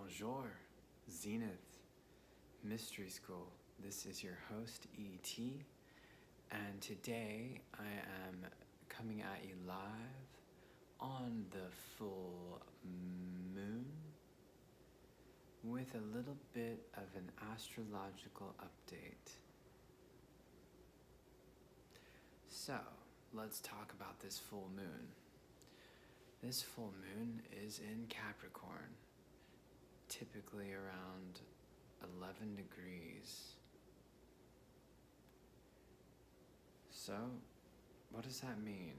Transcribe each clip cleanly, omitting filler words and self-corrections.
Bonjour, Zenith Mystery School. This is your host, E.T., and today I am coming at you live on the full moon with a little bit of an astrological update. So, let's talk about this full moon. This full moon is in Capricorn, typically around 11 degrees. So, what does that mean?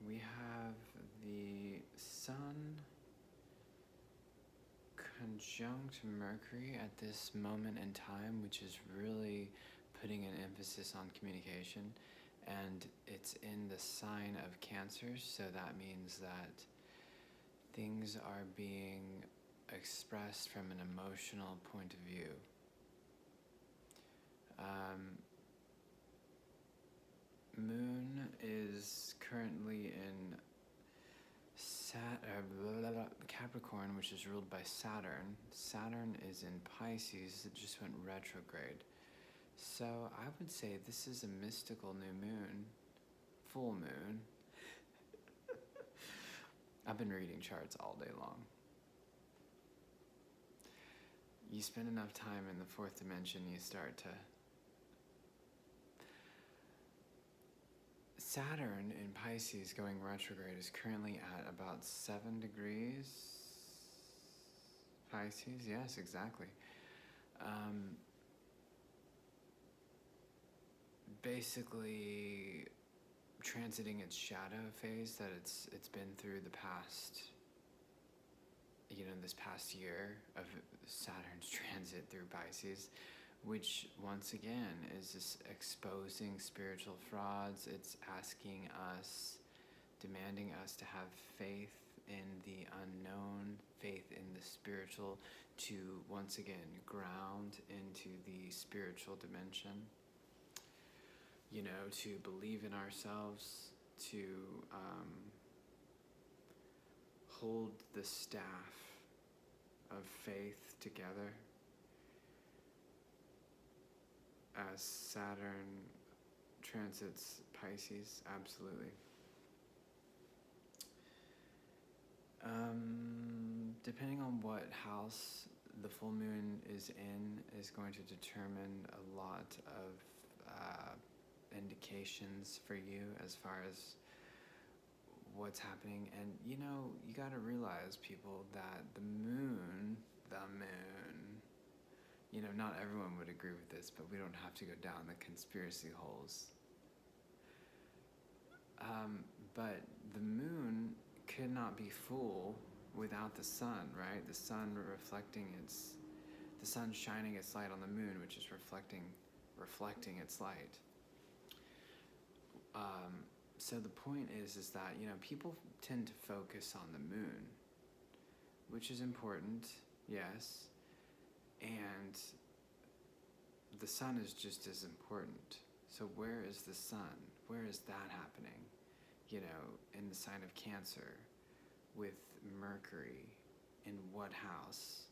We have the Sun conjunct Mercury at this moment in time, which is really putting an emphasis on communication, and it's in the sign of Cancer, so that means that things are being expressed from an emotional point of view. Moon is currently in Capricorn, which is ruled by Saturn. Saturn is in Pisces. It just went retrograde. So I would say this is a mystical new moon, full moon. I've been reading charts all day long. You spend enough time in the fourth dimension, you start to... Saturn in Pisces going retrograde is currently at about 7 degrees. Pisces, yes, exactly. Basically transiting its shadow phase that it's been through the past, this past year of Saturn's transit through Pisces, which once again is just exposing spiritual frauds. It's asking us, demanding us to have faith in the unknown, faith in the spiritual, to once again ground into the spiritual dimension. To believe in ourselves, to hold the staff of faith together as Saturn transits Pisces, absolutely. Depending on what house the full moon is in is going to determine a lot of indications for you as far as what's happening. And you got to realize, people, that the moon, not everyone would agree with this, but we don't have to go down the conspiracy holes. But the moon could not be full without the sun, right? The sun shining its light on the moon, which is reflecting its light. So the point is that, people tend to focus on the moon, which is important, yes, and the sun is just as important. So where is the sun? Where is that happening? In the sign of Cancer, with Mercury, in what house?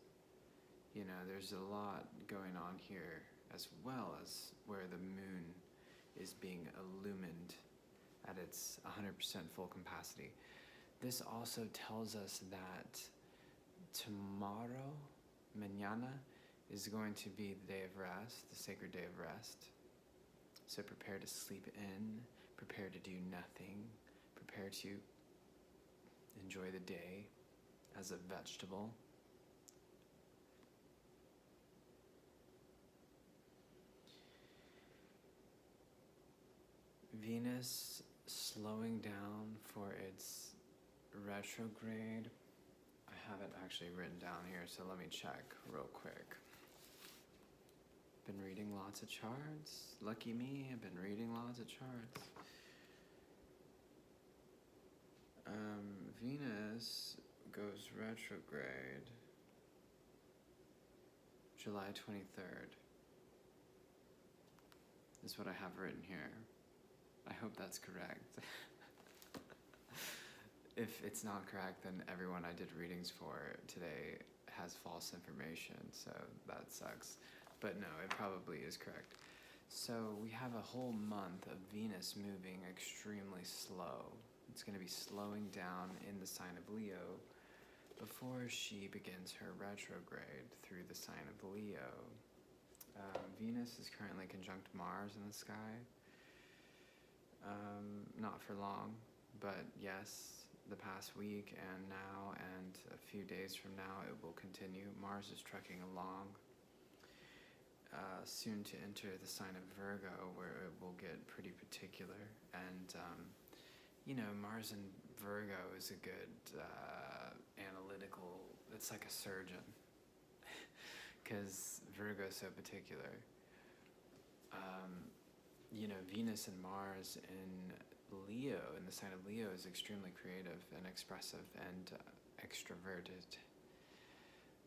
There's a lot going on here, as well as where the moon is being illumined at its 100% full capacity. This also tells us that tomorrow, mañana, is going to be the day of rest, the sacred day of rest. So prepare to sleep in, prepare to do nothing, prepare to enjoy the day as a vegetable. Venus slowing down for its retrograde. I have it actually written down here, so let me check real quick. Been reading lots of charts. Lucky me, I've been reading lots of charts. Venus goes retrograde July 23rd. Is what I have written here. I hope that's correct. if it's not correct, then everyone I did readings for today has false information, so that sucks. But no, it probably is correct. So we have a whole month of Venus moving extremely slow. It's going to be slowing down in the sign of Leo before she begins her retrograde through the sign of Leo. Venus is currently conjunct Mars in the sky. Not for long, but yes, the past week and now and a few days from now it will continue. Mars is trekking along, soon to enter the sign of Virgo, where it will get pretty particular. And Mars in Virgo is a good analytical, it's like a surgeon, because Virgo is so particular. Venus and Mars in Leo, in the sign of Leo, is extremely creative and expressive and extroverted.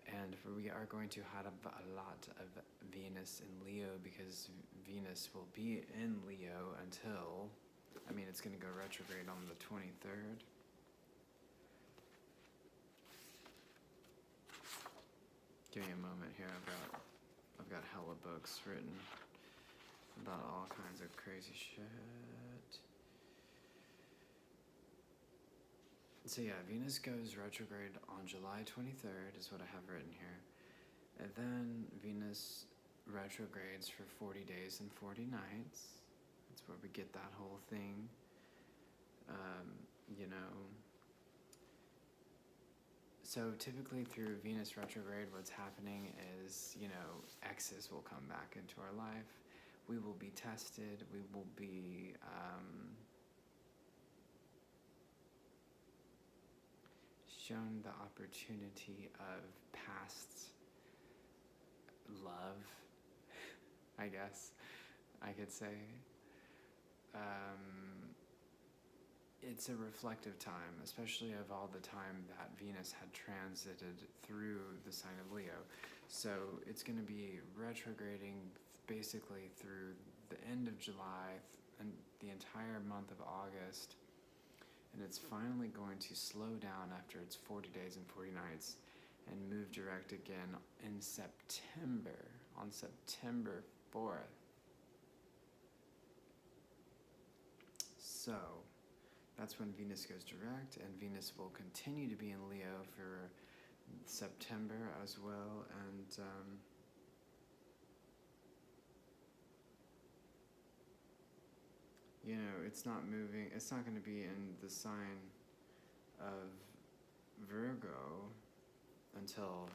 And we are going to have a lot of Venus in Leo, because Venus will be in Leo until, it's going to go retrograde on the 23rd. Give me a moment here. I've got hella books written about all kinds of crazy shit. So yeah, Venus goes retrograde on July 23rd is what I have written here. And then Venus retrogrades for 40 days and 40 nights. That's where we get that whole thing. So typically through Venus retrograde, what's happening is, exes will come back into our life. We will be tested. We will be shown the opportunity of past love, I guess I could say. It's a reflective time, especially of all the time that Venus had transited through the sign of Leo. So it's going to be retrograding basically through the end of July and the entire month of August. And it's finally going to slow down after its 40 days and 40 nights and move direct again in September, on September 4th. So that's when Venus goes direct, and Venus will continue to be in Leo for September as well. And it's not moving, it's not going to be in the sign of Virgo until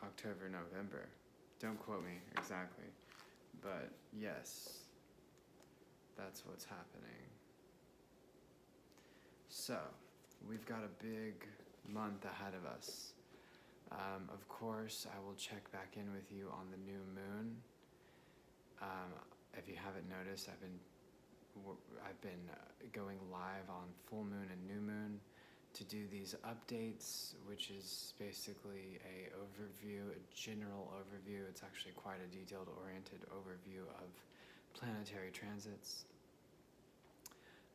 October, November. Don't quote me exactly, but yes, that's what's happening. So we've got a big month ahead of us. Of course, I will check back in with you on the new moon. If you haven't noticed, I've been going live on full moon and new moon to do these updates, which is basically a general overview. It's actually quite a detailed, oriented overview of planetary transits.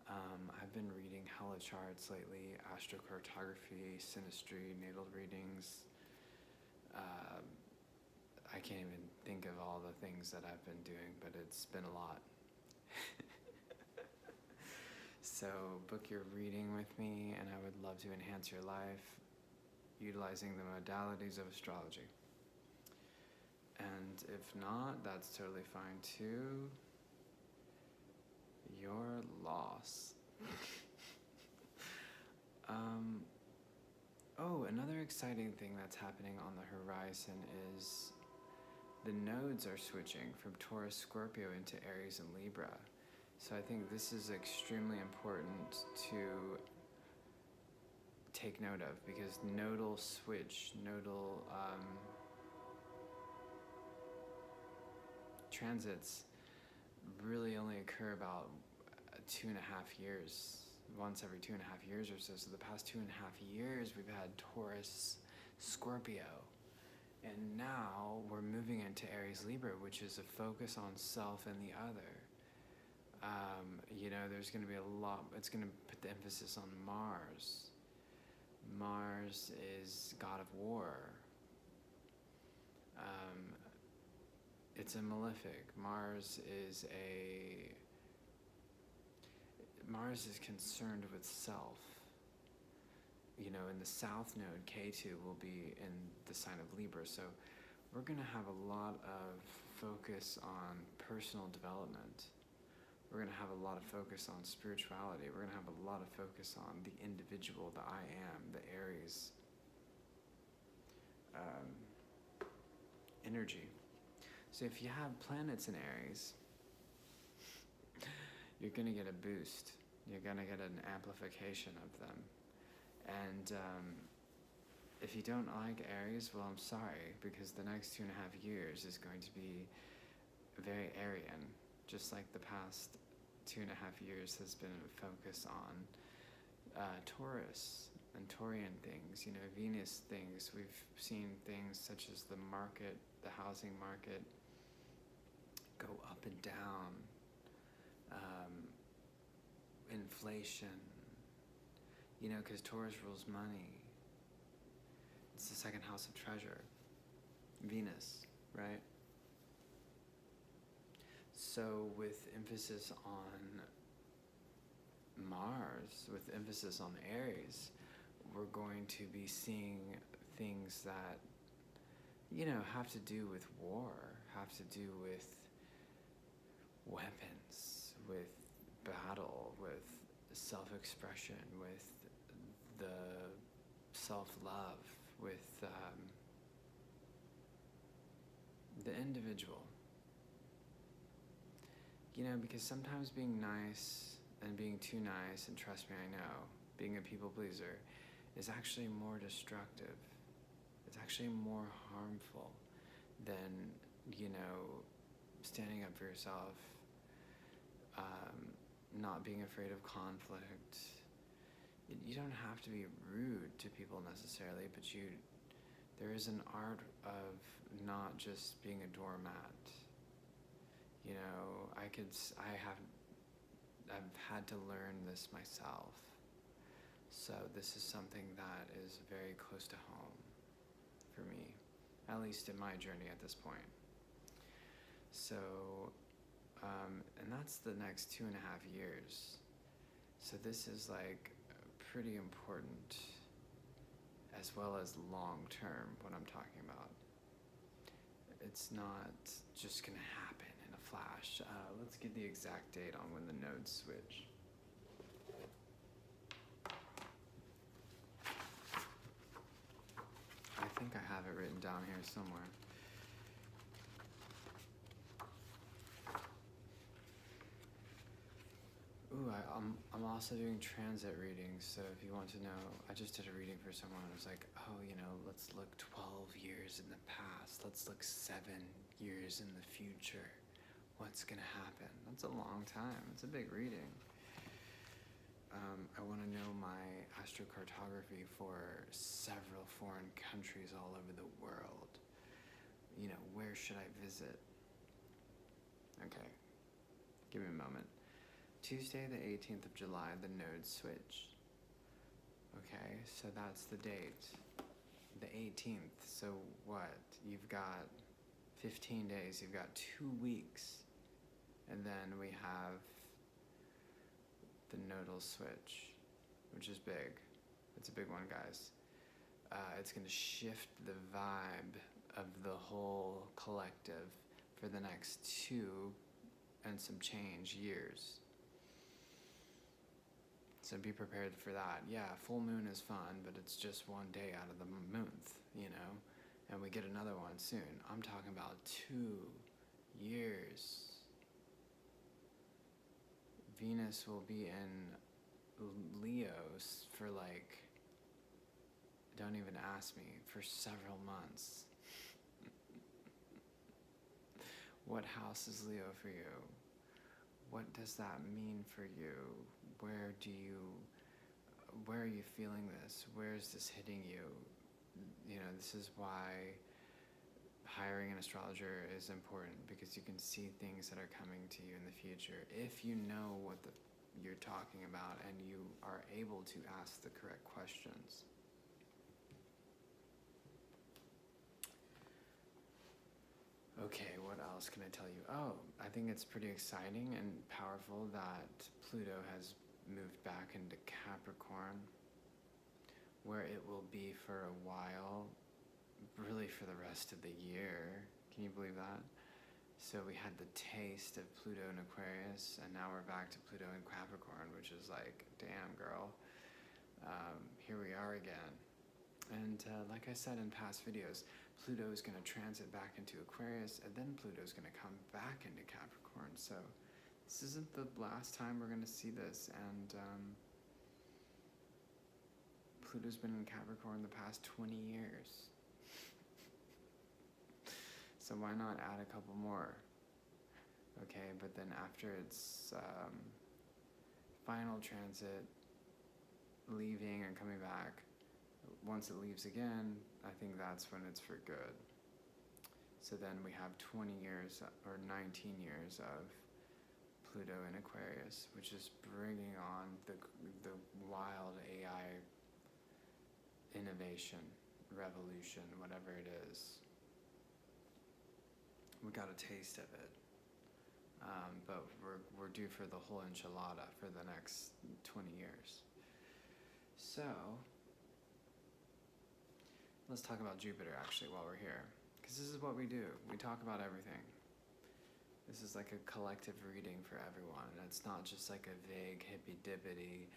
I've been reading hella charts lately, astrocartography, synastry, natal readings. I can't even think of all the things that I've been doing, but it's been a lot. So book your reading with me, and I would love to enhance your life utilizing the modalities of astrology. And if not, that's totally fine too. Your loss. Another exciting thing that's happening on the horizon is the nodes are switching from Taurus, Scorpio into Aries and Libra. So I think this is extremely important to take note of, because nodal transits really only occur about 2.5 years, once every 2.5 years or so. So the past 2.5 years we've had Taurus, Scorpio, and now we're moving into Aries, Libra, which is a focus on self and the other. There's going to be a lot. It's going to put the emphasis on Mars. Mars is god of war. It's a malefic. Mars is concerned with self. In the south node, K2 will be in the sign of Libra. So we're going to have a lot of focus on personal development. We're going to have a lot of focus on spirituality. We're going to have a lot of focus on the individual, the I am, the Aries energy. So if you have planets in Aries, you're going to get a boost. You're going to get an amplification of them. And if you don't like Aries, well, I'm sorry, because the next 2.5 years is going to be very Aryan, just like the past 2.5 years has been a focus on Taurus and Taurian things, Venus things. We've seen things such as the market, the housing market, go up and down, inflation, because Taurus rules money. It's the second house of treasure, Venus, right? So with emphasis on Mars, with emphasis on Aries, we're going to be seeing things that, have to do with war, have to do with weapons, with battle, with self-expression, with the self-love, with the individual. Because sometimes being nice and being too nice, and trust me, I know, being a people pleaser is actually more destructive. It's actually more harmful than, standing up for yourself, not being afraid of conflict. You don't have to be rude to people necessarily, but there is an art of not just being a doormat. I've had to learn this myself. So this is something that is very close to home for me, at least in my journey at this point. So, and that's the next 2.5 years. So this is pretty important, as well as long term, what I'm talking about. It's not just going to happen in a flash. Let's get the exact date on when the nodes switch. I think I have it written down here somewhere. Ooh, I'm also doing transit readings, so if you want to know, I just did a reading for someone. I was like, let's look 12 years in the past. Let's look 7 years in the future. What's going to happen? That's a long time. It's a big reading. I want to know my astrocartography for several foreign countries all over the world. Where should I visit? Okay, give me a moment. Tuesday, the 18th of July, the nodes switch. Okay, so that's the date. The 18th. So what? You've got 15 days. You've got 2 weeks. And then we have the nodal switch, which is big. It's a big one, guys. It's going to shift the vibe of the whole collective for the next 2 and some change years. So be prepared for that. Yeah, full moon is fun, but it's just one day out of the month, and we get another one soon. I'm talking about 2 years. Venus will be in Leo for don't even ask me, for several months. What house is Leo for you? What does that mean for you? Where are you feeling this? Where is this hitting you? This is why hiring an astrologer is important because you can see things that are coming to you in the future if you know what you're talking about and you are able to ask the correct questions. Okay, what else can I tell you? Oh, I think it's pretty exciting and powerful that Pluto has moved back into Capricorn, where it will be for a while, really for the rest of the year. Can you believe that? So we had the taste of Pluto in Aquarius, and now we're back to Pluto in Capricorn, which is like, damn, girl. Here we are again. And like I said in past videos, Pluto is going to transit back into Aquarius, and then Pluto is going to come back into Capricorn. So this isn't the last time we're going to see this. And Pluto's been in Capricorn the past 20 years. So why not add a couple more? Okay, but then after its final transit, leaving and coming back, once it leaves again, I think that's when it's for good. So then we have 20 years or 19 years of Pluto in Aquarius, which is bringing on the wild AI innovation, revolution, whatever it is. We got a taste of it. But we're due for the whole enchilada for the next 20 years. So let's talk about Jupiter actually while we're here, because this is what we do. We talk about everything. This is like a collective reading for everyone. It's not just like a vague hippy-dippity,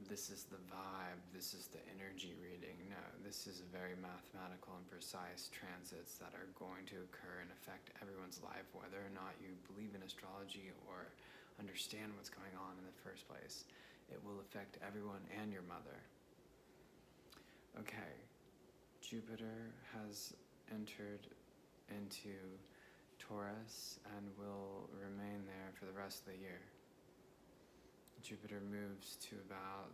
this is the vibe, this is the energy reading. No, this is a very mathematical and precise transits that are going to occur and affect everyone's life, whether or not you believe in astrology or understand what's going on in the first place. It will affect everyone and your mother. Okay, Jupiter has entered into Taurus and will remain there for the rest of the year. Jupiter moves to about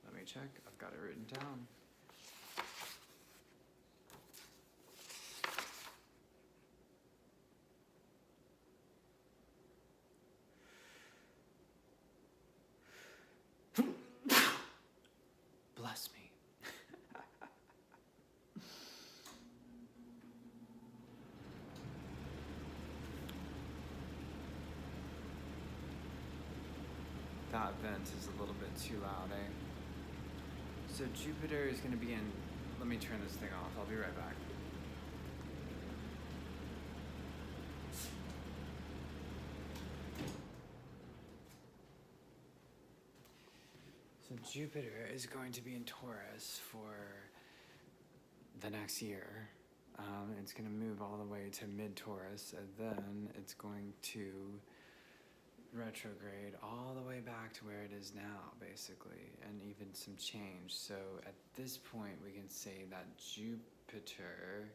let me check, I've got it written down. Bless me. That vent is a little bit too loud, eh? So Jupiter is going to be in... Let me turn this thing off. I'll be right back. So Jupiter is going to be in Taurus for the next year. It's going to move all the way to mid-Taurus, and then it's going to retrograde all the way back to where it is now, basically, and even some change. So at this point, we can say that Jupiter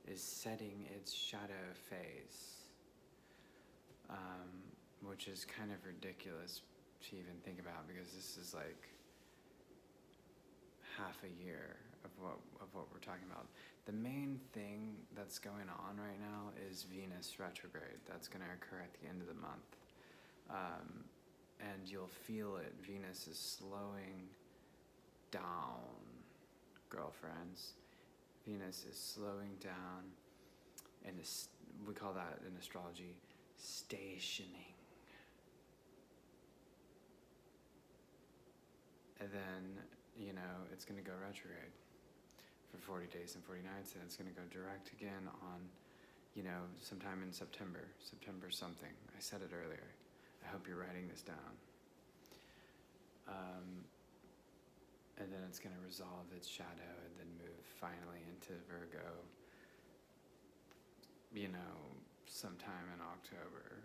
is setting its shadow phase, which is kind of ridiculous to even think about, because this is like half a year of what we're talking about. The main thing that's going on right now is Venus retrograde. That's going to occur at the end of the month. And you'll feel it. Venus is slowing down, girlfriends. Venus is slowing down, and we call that in astrology stationing. And then, it's going to go retrograde for 40 days and 40 nights, and it's going to go direct again on, sometime in September something. I said it earlier. I hope you're writing this down. And then it's going to resolve its shadow and then move finally into Virgo, sometime in October,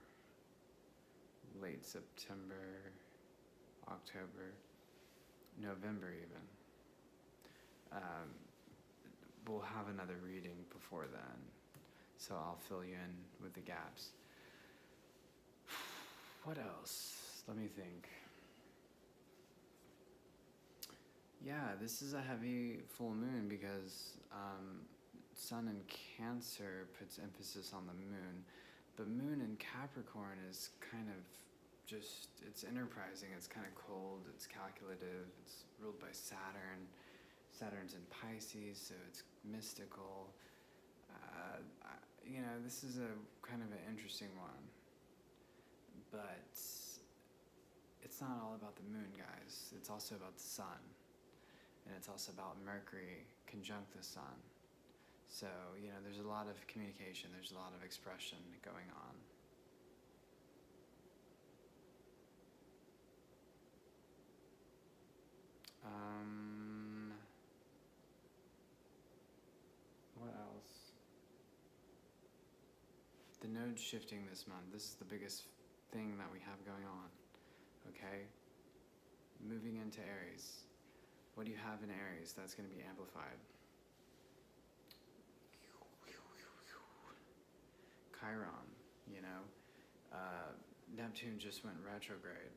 late September, October, November even. We'll have another reading before then, so I'll fill you in with the gaps. What else? Let me think. Yeah, this is a heavy full moon because Sun in Cancer puts emphasis on the moon, but Moon in Capricorn is kind of just, it's enterprising, it's kind of cold, it's calculative, it's ruled by Saturn. Saturn's in Pisces, so it's mystical. This is a kind of an interesting one, but it's not all about the moon, guys. It's also about the sun, and it's also about Mercury conjunct the sun. So, there's a lot of communication, there's a lot of expression going on. What else? The node's shifting this month. This is the biggest thing that we have going on. Okay? Moving into Aries. What do you have in Aries that's going to be amplified? Chiron, Neptune just went retrograde.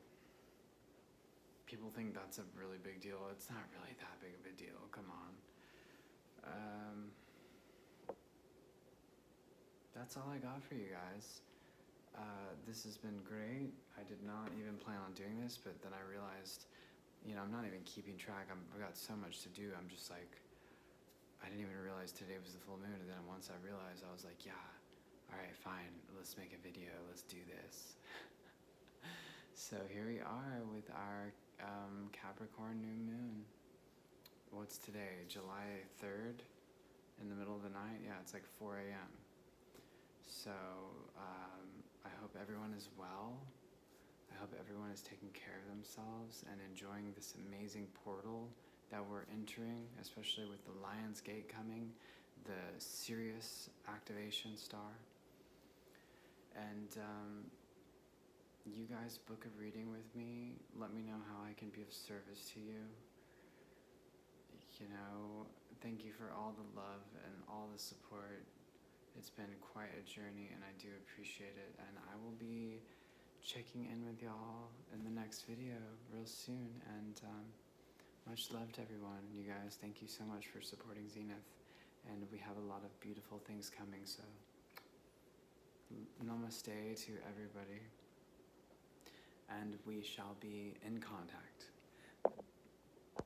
People think that's a really big deal. It's not really that big of a deal. Come on. That's all I got for you guys. This has been great. I did not even plan on doing this, but then I realized, I'm not even keeping track. I've got so much to do. I'm just like, I didn't even realize today was the full moon. And then once I realized, I was like, yeah, all right, fine. Let's make a video. Let's do this. So here we are with our Capricorn new moon. What's today? July 3rd? In the middle of the night? Yeah, it's like 4 a.m. So I hope everyone is well. I hope everyone is taking care of themselves and enjoying this amazing portal that we're entering, especially with the Lion's Gate coming, the Sirius activation star. And you guys book a reading with me. Let me know how I can be of service to you. Thank you for all the love and all the support. It's been quite a journey, and I do appreciate it. And I will be checking in with y'all in the next video real soon. And much love to everyone. You guys, thank you so much for supporting Zenith. And we have a lot of beautiful things coming, so namaste to everybody. And we shall be in contact.